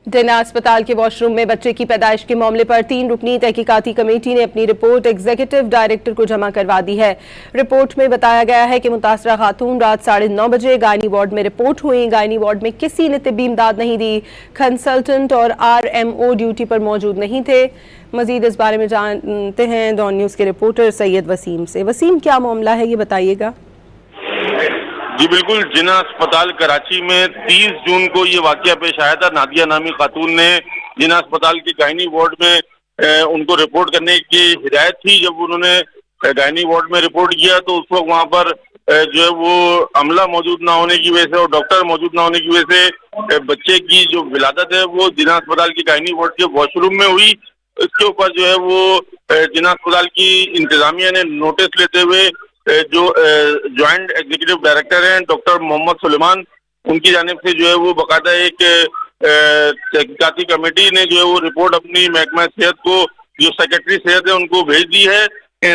Dana अस्पताल के washroom में बच्चे की पैदाइश के मामले पर 3 रुकनी तहकीकाती कमेटी ने अपनी रिपोर्ट एग्जीक्यूटिव डायरेक्टर को जमा करवा दी है। रिपोर्ट में बताया गया है कि मुतासरा खातून रात 9:30 बजे गायनी वार्ड में रिपोर्ट हुई। गायनी वार्ड में किसी ने तिब्बी इमदाद नहीं दी। कंसल्टेंट और RMO ड्यूटी पर मौजूद नहीं थे। मजीद इस बारे में जानते हैं डॉन न्यूज़ के रिपोर्टर सैयद वसीम से। वसीम, क्या मामला है ये बताइएगा। जी बिल्कुल, जिना अस्पताल कराची में 30 जून को ये वाकया पेश आया था। नादिया नामी खातून ने जिना अस्पताल की गायनी वार्ड में उनको रिपोर्ट करने की हिदायत थी। जब उन्होंने गायनी वार्ड में रिपोर्ट किया तो उस वक्त वहाँ पर जो है वो अमला मौजूद ना होने की वजह से और डॉक्टर मौजूद ना होने की वजह से बच्चे की जो विलादत है वो जिना अस्पताल की गायनी वार्ड के वॉशरूम में हुई। इसके ऊपर जो है वो जिना अस्पताल की इंतजामिया ने नोटिस लेते हुए जो ज्वाइंट एग्जीक्यूटिव डायरेक्टर हैं डॉक्टर मोहम्मद सुलेमान, उनकी जानिब से जो है वो बाकायदा एक तहकीकाती कमेटी ने जो है वो रिपोर्ट अपनी महकमा सेहत को, जो सेक्रेटरी सेहत है, उनको भेज दी है।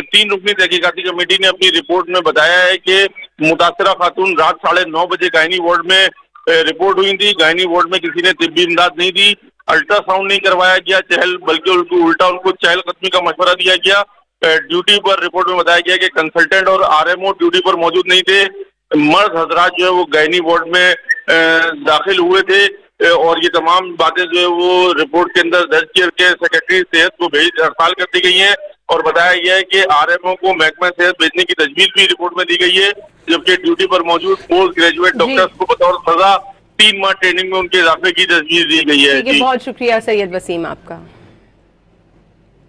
3 रुकनी तहकीकाती कमेटी ने अपनी रिपोर्ट में बताया है कि मुतासरा खातून रात 9:30 बजे गायनी वार्ड में रिपोर्ट हुई थी। गायनी वार्ड में किसी ने तिब्बी इमदाद नहीं दी, अल्ट्रासाउंड नहीं करवाया गया, बल्कि उल्टा उनको चहल कदमी का मशवरा दिया गया। ड्यूटी पर रिपोर्ट में बताया गया कि कंसल्टेंट और RMO ड्यूटी पर मौजूद नहीं थे। मर्द हजरात जो है वो गायनी वार्ड में दाखिल हुए थे और ये तमाम बातें जो है वो रिपोर्ट के अंदर दर्ज करके सेक्रेटरी सेहत को अरसाल कर दी गई हैं और बताया गया है कि RMO को महकमा सेहत भेजने की तजवीज़ भी रिपोर्ट में दी गई है, जबकि ड्यूटी पर मौजूद पोस्ट ग्रेजुएट डॉक्टर्स को बतौर सजा 3 माह ट्रेनिंग में उनके इजाफे की तजवीज़ दी गई है। बहुत शुक्रिया सैयद वसीम आपका।